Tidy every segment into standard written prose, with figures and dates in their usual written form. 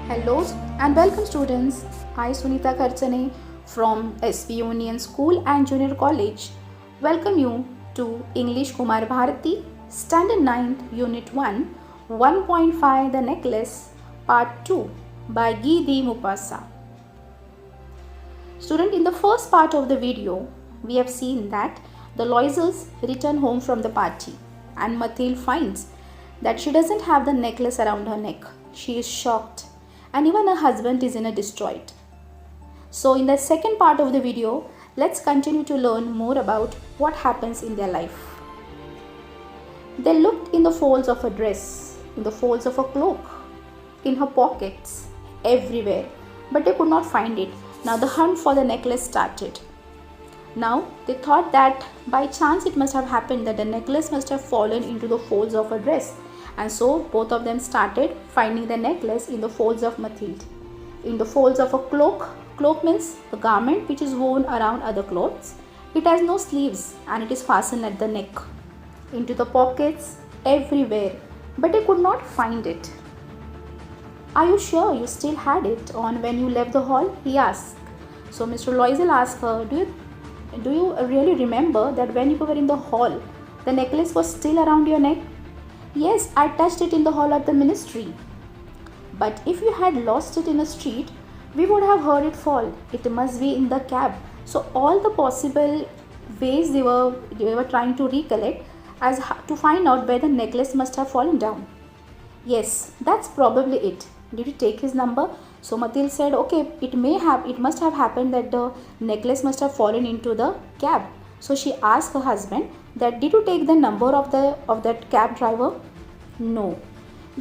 Hello and welcome students. I Sunita Kharchane from SV Union School and Junior College. Welcome you to English Kumar Bharati Standard 9th Unit 1 1.5 The Necklace Part 2 by Gidi Mupasa. Student, in the first part of the video, we have seen that the Loisels return home from the party and Mathilde finds that she doesn't have the necklace around her neck. She is shocked and even her husband is in a distraught. So in the second part of the video, let's continue to learn more about what happens in their life. They looked in the folds of her dress, in the folds of her cloak, in her pockets, everywhere, but they could not find it. Now the hunt for the necklace started. Now they thought that by chance it must have happened that the necklace must have fallen into the folds of her dress, and so both of them started finding the necklace in the folds of Mathilde. In the folds of a cloak. Cloak means a garment which is worn around other clothes. It has no sleeves and it is fastened at the neck. Into the pockets, everywhere, but they could not find it. "Are you sure you still had it on when you left the hall?" he asked. So Mr. Loisel asked her, do you really remember that when you were in the hall, the necklace was still around your neck?" "Yes, I touched it in the hall of the ministry." "But if you had lost it in a street, we would have heard it fall. It must be in the cab." So all the possible ways they were trying to recollect as to find out where the necklace must have fallen down. "Yes, that's probably it. Did you take his number?" So Mathilde said, "Okay, it must have happened that the necklace must have fallen into the cab." So she asked her husband that, "Did you take the number of that cab driver?" "No."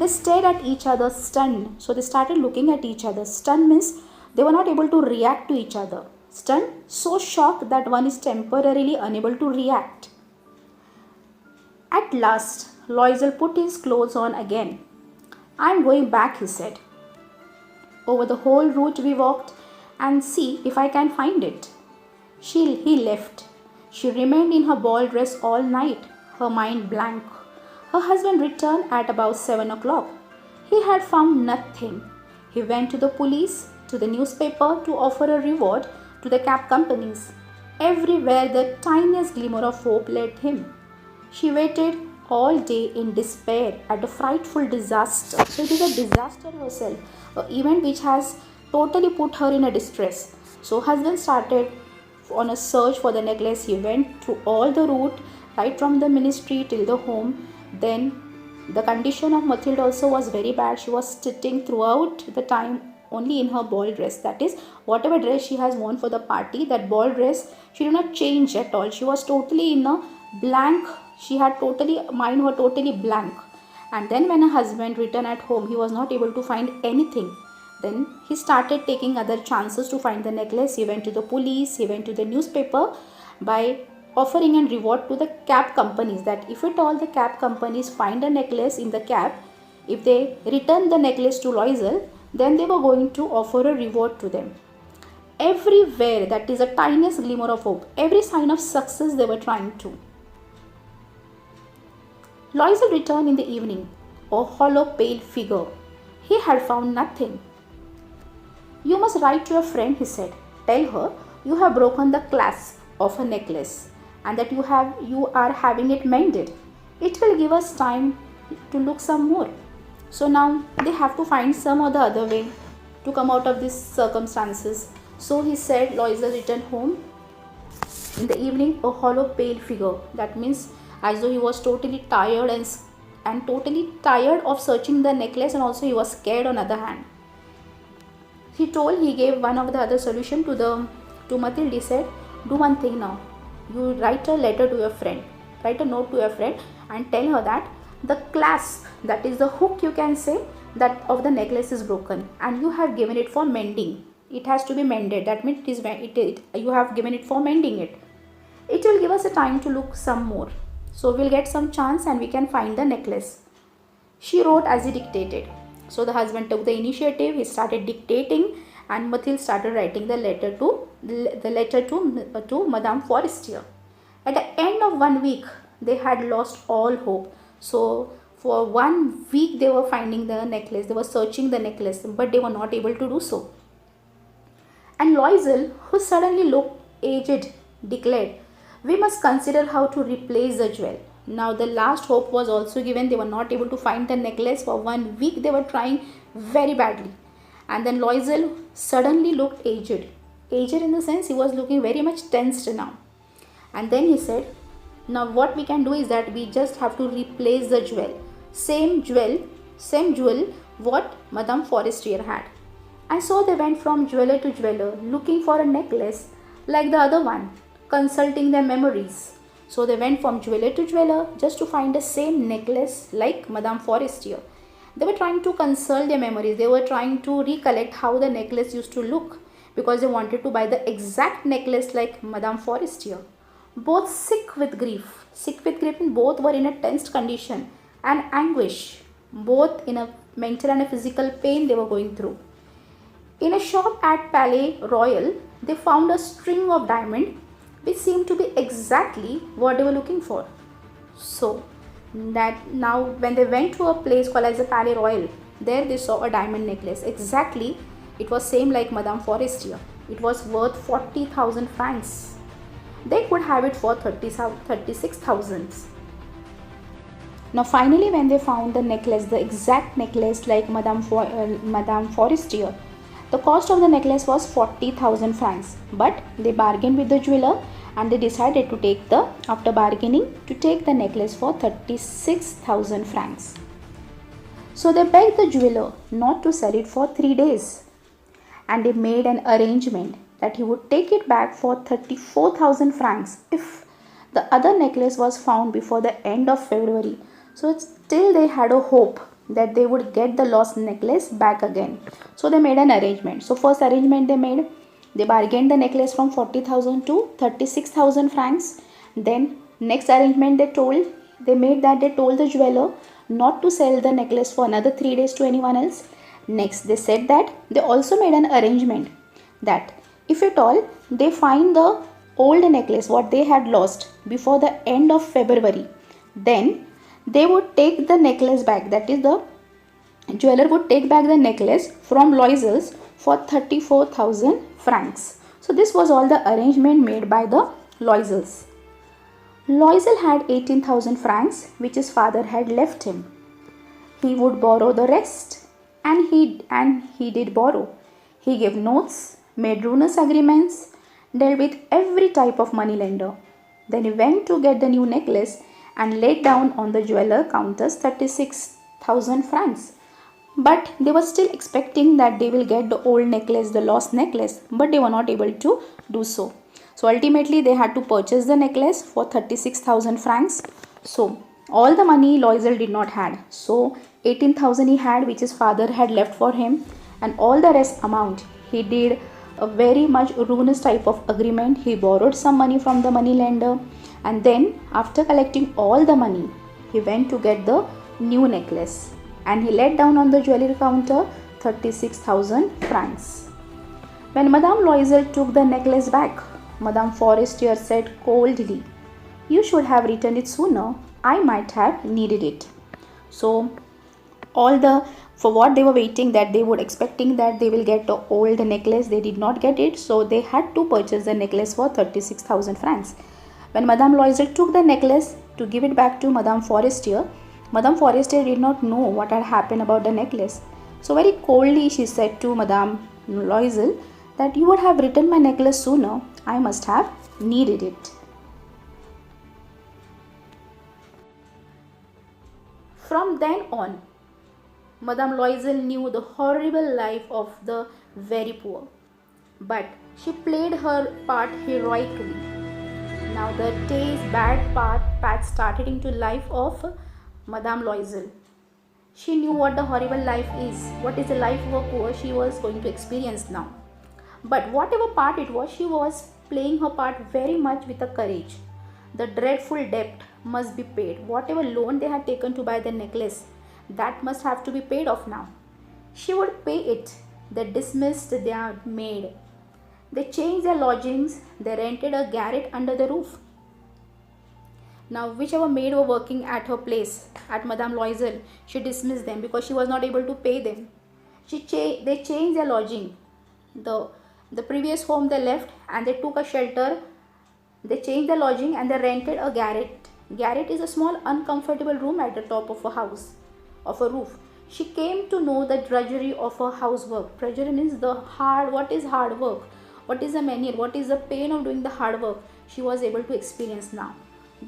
They stared at each other stunned. So they started looking at each other. Stunned means they were not able to react to each other. Stunned, so shocked that one is temporarily unable to react. At last, Loisel put his clothes on again. "I'm going back," he said. "Over the whole route we walked and see if I can find it." He left. She remained in her ball dress all night, her mind blank. Her husband returned at about 7 o'clock. He had found nothing. He went to the police, to the newspaper to offer a reward to the cab companies. Everywhere the tiniest glimmer of hope led him. She waited all day in despair at a frightful disaster. So it is a disaster herself, an event which has totally put her in a distress. So husband started on a search for the necklace. He went through all the route, right from the ministry till the home. Then the condition of Mathilde also was very bad. She was sitting throughout the time only in her ball dress. That is, whatever dress she has worn for the party, that ball dress, she did not change at all. She was totally in a blank. She had mind were totally blank. And then when her husband returned at home, he was not able to find anything. Then he started taking other chances to find the necklace. He went to the police, he went to the newspaper by offering a reward to the cab companies that if at all the cab companies find a necklace in the cab, if they return the necklace to Loisel, then they were going to offer a reward to them. Everywhere, that is a tiniest glimmer of hope, every sign of success they were trying to. Loisel returned in the evening, a hollow pale figure. He had found nothing. "You must write to your friend," he said. "Tell her you have broken the clasp of her necklace and that you are having it mended. It will give us time to look some more." So now they have to find some other way to come out of these circumstances. So he said, Loisel returned home in the evening, a hollow pale figure. That means as though he was totally tired and totally tired of searching the necklace, and also he was scared on the other hand. He gave one of the other solution to Mathilde. He said, "Do one thing now. You write a letter to your friend, write a note to your friend and tell her that the clasp, that is the hook you can say, that of the necklace is broken and you have given it for mending. It has to be mended. That means you have given it for mending it. It will give us a time to look some more. So we'll get some chance and we can find the necklace." She wrote as he dictated. So the husband took the initiative. He started dictating and Mathilde started writing the letter to Madame Forestier. At the end of 1 week, they had lost all hope. So For 1 week they were finding the necklace, they were searching the necklace, but they were not able to do so. And Loisel, who suddenly looked aged, declared, "We must consider how to replace the jewel." Now the last hope was also given. They were not able to find the necklace. For 1 week they were trying very badly. And then Loisel suddenly looked aged. Aged in the sense he was looking very much tensed now. And then he said, "Now what we can do is that we just have to replace the jewel. Same jewel what Madame Forestier had." And so they went from jeweler to jeweler looking for a necklace like the other one, consulting their memories. So they went from jeweler to jeweler just to find the same necklace like Madame Forestier. They were trying to consult their memories. They were trying to recollect how the necklace used to look, because they wanted to buy the exact necklace like Madame Forestier. Both sick with grief, and both were in a tensed condition and anguish, both in a mental and a physical pain they were going through. In a shop at Palais Royal, they found a string of diamonds which seemed to be exactly what they were looking for. So that now when they went to a place called as the Palais Royal, there they saw a diamond necklace. Exactly, it was same like Madame Forestier. It was worth 40,000 francs. They could have it for 36,000. Now finally when they found the necklace, the exact necklace like Madame Forestier, the cost of the necklace was 40,000 francs. But they bargained with the jeweler and they decided to take after bargaining, to take the necklace for 36,000 francs. So they begged the jeweler not to sell it for 3 days. And they made an arrangement that he would take it back for 34,000 francs if the other necklace was found before the end of February. So still they had a hope that they would get the lost necklace back again. So they made an arrangement. So first arrangement they bargained the necklace from 40,000 to 36,000 francs. Then next arrangement they told the jeweler not to sell the necklace for another 3 days to anyone else. Next they said that they also made an arrangement that if at all they find the old necklace what they had lost before the end of February, then they would take the necklace back. That is, the jeweler would take back the necklace from Loisel's for 34,000 francs. So this was all the arrangement made by the Loisels. Loisel had 18,000 francs which his father had left him. He would borrow the rest, and he did borrow. He gave notes, made ruinous agreements, dealt with every type of money lender. Then he went to get the new necklace and laid down on the jeweler counters 36,000 francs. But they were still expecting that they will get the old necklace, the lost necklace, but they were not able to do so. So ultimately they had to purchase the necklace for 36,000 francs. So all the money Loisel did not had. So 18,000 he had which his father had left for him, and all the rest amount he did a very much ruinous type of agreement. He borrowed some money from the money lender, and then after collecting all the money he went to get the new necklace, and he laid down on the jewelry counter 36,000 francs. When Madame Loisel took the necklace back, Madame Forestier said coldly, "You should have returned it sooner. I might have needed it." So for what they were waiting, that they were expecting that they will get the old necklace, they did not get it. So they had to purchase the necklace for 36,000 francs. When Madame Loisel took the necklace to give it back to Madame Forestier did not know what had happened about the necklace. So very coldly she said to Madame Loisel that "You would have returned my necklace sooner. I must have needed it." From then on, Madame Loisel knew the horrible life of the very poor, but she played her part heroically. Now the day's bad path started into life of Madame Loisel. She knew what the horrible life is, what is the life of a poor she was going to experience now. But whatever part it was, she was playing her part very much with a courage. The dreadful debt must be paid. Whatever loan they had taken to buy the necklace, that must have to be paid off now. She would pay it. They dismissed their maid. They changed their lodgings. They rented a garret under the roof. Now, whichever maid were working at her place, at Madame Loisel, she dismissed them because she was not able to pay them. They changed their lodging. The previous home they left and they took a shelter. They changed the lodging and they rented a garret. Garret is a small uncomfortable room at the top of a house, of a roof. She came to know the drudgery of her housework. Drudgery means what is hard work? What is the manual? What is the pain of doing the hard work? She was able to experience now.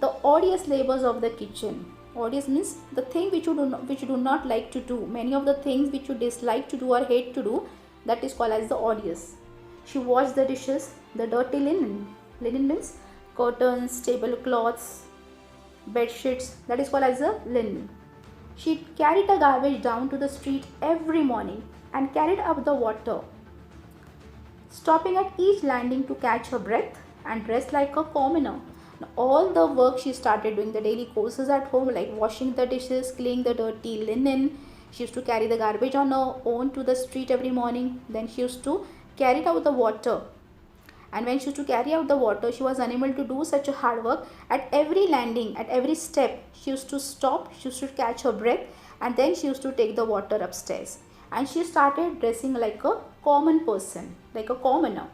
The odious labors of the kitchen. Odious means the thing which you do not like to do. Many of the things which you dislike to do or hate to do, that is called as the odious. She washed the dishes, the dirty linen. Linen means curtains, tablecloths, bed sheets, that is called as the linen. She carried the garbage down to the street every morning and carried up the water, stopping at each landing to catch her breath and dress like a commoner. Now, all the work she started doing, the daily courses at home like washing the dishes, cleaning the dirty linen. She used to carry the garbage on her own to the street every morning. Then she used to carry out the water. And when she used to carry out the water, she was unable to do such a hard work. At every landing, at every step, she used to stop, she used to catch her breath, and then she used to take the water upstairs. And she started dressing like a common person, like a commoner.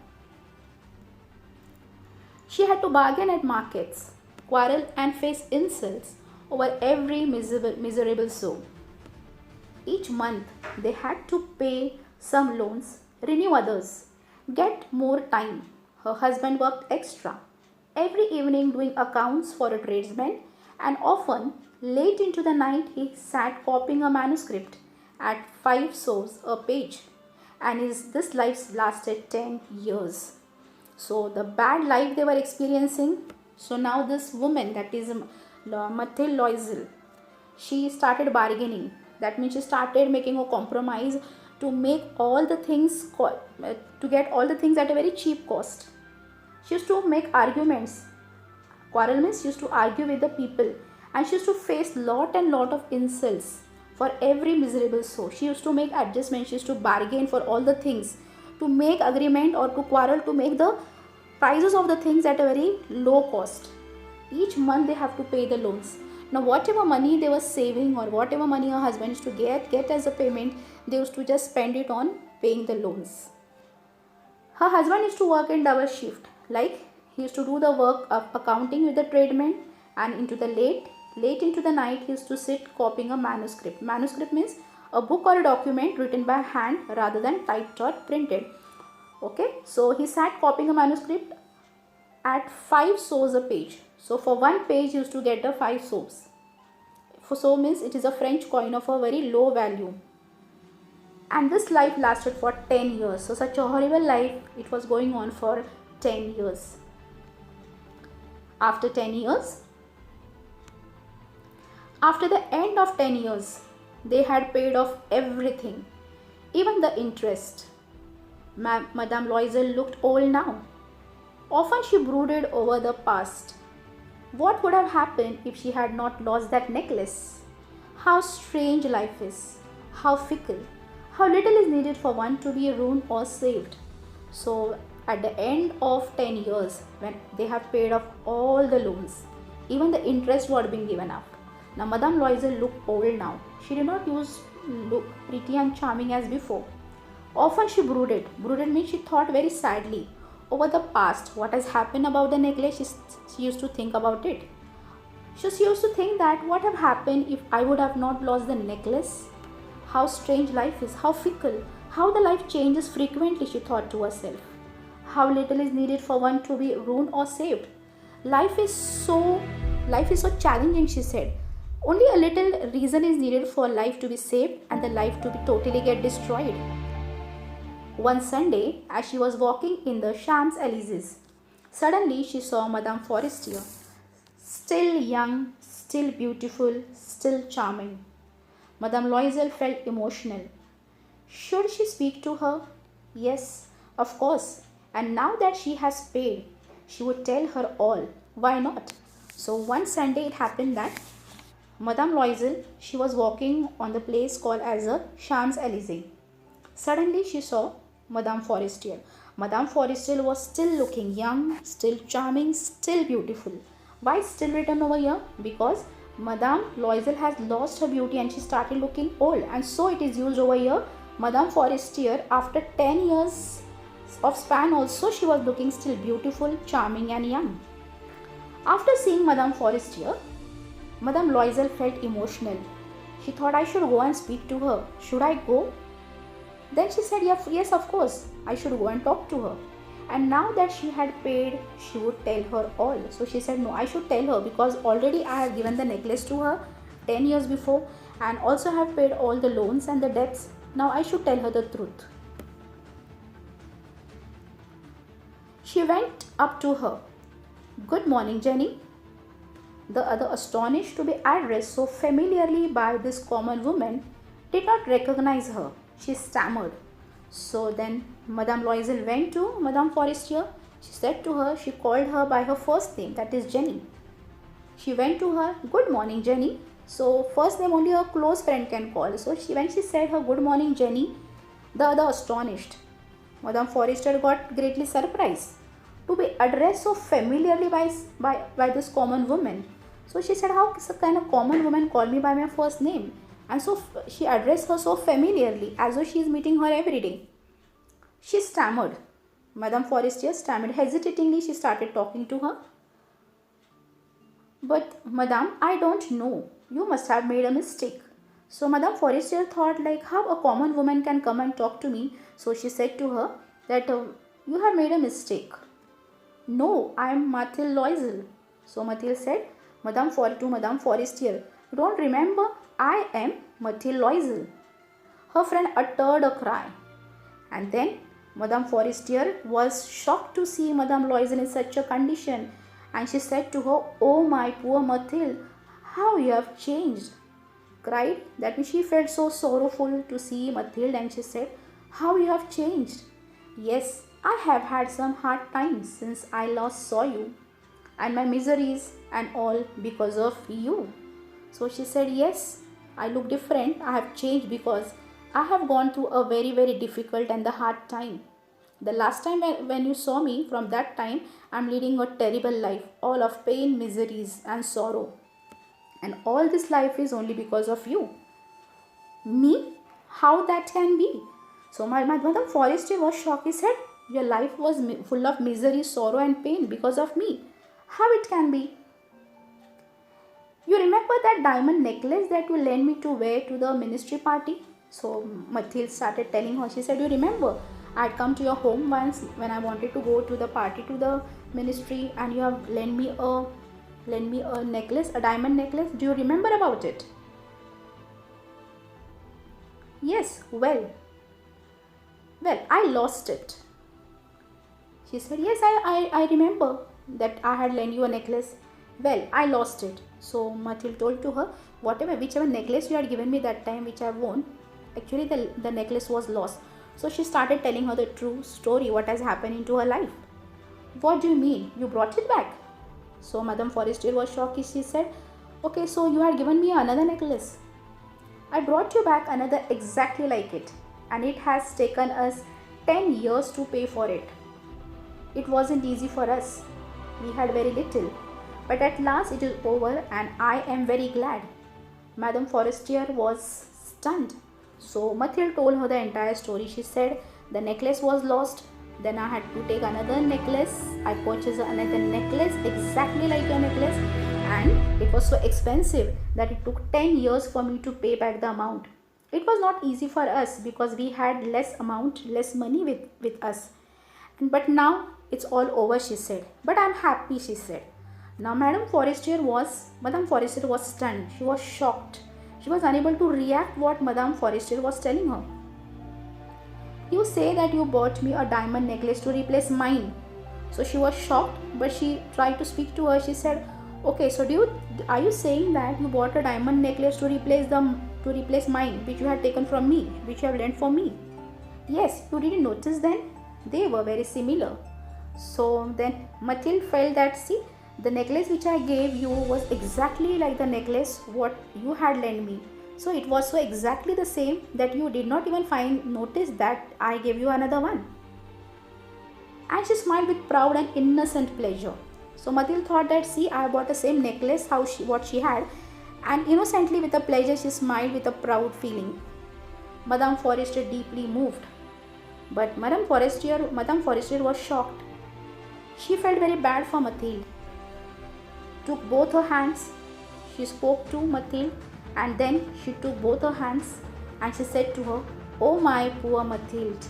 She had to bargain at markets, quarrel and face insults over every miserable soul. Each month, they had to pay some loans, renew others, get more time. Her husband worked extra, every evening doing accounts for a tradesman, and often late into the night he sat copying a manuscript at 5 sous a page. And this life lasted 10 years. So the bad life they were experiencing. So now this woman, that is Mathilde Loisel, she started bargaining. That means she started making a compromise to make all the things, to get all the things at a very cheap cost. She used to make arguments. Quarrel means she used to argue with the people, and she used to face lot and lot of insults for every miserable soul. She used to make adjustments. She used to bargain for all the things, to make agreement or to quarrel, to make the prices of the things at a very low cost. Each month they have to pay the loans. Now whatever money they were saving or whatever money her husband used to get as a payment, they used to just spend it on paying the loans. Her husband used to work in double shift. Like he used to do the work of accounting with the tradesmen, and into the late into the night he used to sit copying a manuscript. Manuscript means a book or a document written by hand rather than typed or printed. Okay, so he sat copying a manuscript at 5 sous a page. So for one page he used to get a 5 sous. For sous means it is a French coin of a very low value. And this life lasted for 10 years. So such a horrible life, it was going on for 10 years. After 10 years, after the end of 10 years, they had paid off everything, even the interest. Madame Loisel looked old now. Often she brooded over the past. What would have happened if she had not lost that necklace? How strange life is, how fickle, how little is needed for one to be ruined or saved. So at the end of 10 years, when they have paid off all the loans, even the interest was being given up. Now Madame Loisel looked old now. She did not look pretty and charming as before. Often she brooded. Brooded means she thought very sadly over the past. What has happened about the necklace, she used to think about it. She used to think that what have happened if I would have not lost the necklace? How strange life is, how fickle, how the life changes frequently, she thought to herself. How little is needed for one to be ruined or saved. Life is so challenging, she said. Only a little reason is needed for life to be saved and the life to be totally get destroyed. One Sunday, as she was walking in the Champs-Élysées, suddenly she saw Madame Forestier, still young, still beautiful, still charming. Madame Loisel felt emotional. Should she speak to her? Yes, of course. And now that she has paid, she would tell her all. Why not? So one Sunday it happened that Madame Loisel, she was walking on the place called as the Champs-Élysées. Suddenly she saw Madame Forestier. Madame Forestier was still looking young, still charming, still beautiful. Why it's still written over here? Because Madame Loisel has lost her beauty and she started looking old, and so it is used over here. Madame Forestier, after 10 years of span also, she was looking still beautiful, charming and young. After seeing Madame Forestier, Madame Loisel felt emotional. She thought, I should go and speak to her. Should I go? Then she said, yes, of course, I should go and talk to her. And now that she had paid, she would tell her all. So she said, no, I should tell her, because already I have given the necklace to her 10 years before and also have paid all the loans and the debts. Now I should tell her the truth. She went up to her. Good morning, Jenny. The other, astonished to be addressed so familiarly by this common woman, did not recognize her. She stammered. So then Madame Loisel went to Madame Forestier. She said to her, she called her by her first name, that is Jenny. She went to her, good morning, Jenny. So first name only a close friend can call. So when she said her good morning, Jenny, the other astonished. Madame Forestier got greatly surprised to be addressed so familiarly by this common woman. So she said, how can a common woman call me by my first name? And so she addressed her so familiarly, as though she is meeting her every day. She stammered. Madame Forestier stammered. Hesitatingly, she started talking to her. But Madame, I don't know. You must have made a mistake. So Madame Forestier thought, like, how a common woman can come and talk to me. So she said to her that you have made a mistake. No, I am Mathilde Loisel. So Mathilde said, Madame Forestier, you don't remember? I am Mathilde Loisel. Her friend uttered a cry. And then Madame Forestier was shocked to see Madame Loisel in such a condition. And she said to her, oh my poor Mathilde, how you have changed. Cried. That means she felt so sorrowful to see Mathilde, and she said, how you have changed. Yes, I have had some hard times since I last saw you, and my miseries and all because of you. So she said, yes, I look different. I have changed because I have gone through a very, very difficult and the hard time. The last time when you saw me, from that time, I am leading a terrible life, all of pain, miseries and sorrow. And all this life is only because of you. Me? How that can be? So my Madame Forestier was shocked. He said, your life was full of misery, sorrow and pain because of me. How it can be? You remember that diamond necklace that you lent me to wear to the ministry party? So Mathilde started telling her. She said, you remember, I had come to your home once when I wanted to go to the party to the ministry, and you have lent me a necklace, a diamond necklace. Do you remember about it? Yes, well, I lost it. She said, yes, I remember that I had lent you a necklace. Well, I lost it. So Mathilde told to her, whichever necklace you had given me that time, which I worn, actually the necklace was lost. So she started telling her the true story, what has happened into her life. What do you mean? You brought it back? So Madame Forestier was shocked. She said, okay, so you had given me another necklace. I brought you back another exactly like it, and it has taken us 10 years to pay for it. It wasn't easy for us. We had very little. But at last it is over, and I am very glad. Madame Forestier was stunned. So Mathilde told her the entire story. She said, the necklace was lost. Then I had to take another necklace. I purchased another necklace exactly like your necklace, and it was so expensive that it took 10 years for me to pay back the amount. It was not easy for us because we had less money with us. But now it's all over, she said. But I'm happy, she said. Now Madame Forestier was stunned. She was shocked. She was unable to react what Madame Forestier was telling her. You say that you bought me a diamond necklace to replace mine. So she was shocked, but she tried to speak to her. She said, okay, so are you saying that you bought a diamond necklace to replace mine, which you had taken from me, which you have lent for me? Yes, you didn't notice then? They were very similar. So then Mathilde felt that, see, the necklace which I gave you was exactly like the necklace what you had lent me. So it was so exactly the same that you did not even notice that I gave you another one. And she smiled with proud and innocent pleasure. So Mathilde thought that, see, I bought the same necklace what she had, and innocently with a pleasure she smiled with a proud feeling. Madame Forestier deeply moved, but Madame Forestier was shocked. She felt very bad for Mathilde. Took both her hands, she spoke to Mathilde, and then she took both her hands and she said to her, "Oh my poor Mathilde,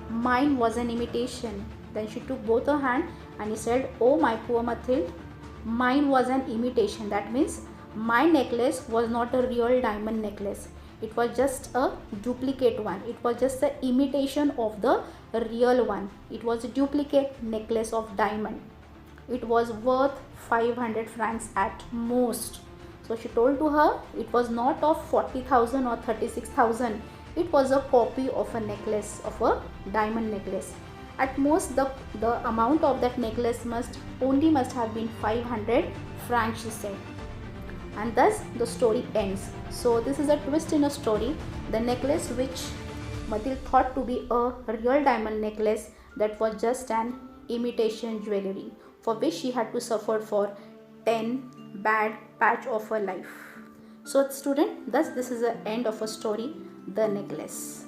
mine was an imitation." Then she took both her hands and he said, "Oh my poor Mathilde, mine was an imitation." That means my necklace was not a real diamond necklace. It was just a duplicate one. It was just the imitation of the real one. It was a duplicate necklace of diamond. It was worth 500 francs at most. So she told to her it was not of 40,000 or 36,000. It was a copy of a necklace, of a diamond necklace. At most the amount of that necklace must have been 500 francs, she said. And thus the story ends. So this is a twist in a story. The necklace which Mathilde thought to be a real diamond necklace, that was just an imitation jewelry, for which she had to suffer for 10 bad patch of her life. So student, thus this is the end of a story, The Necklace.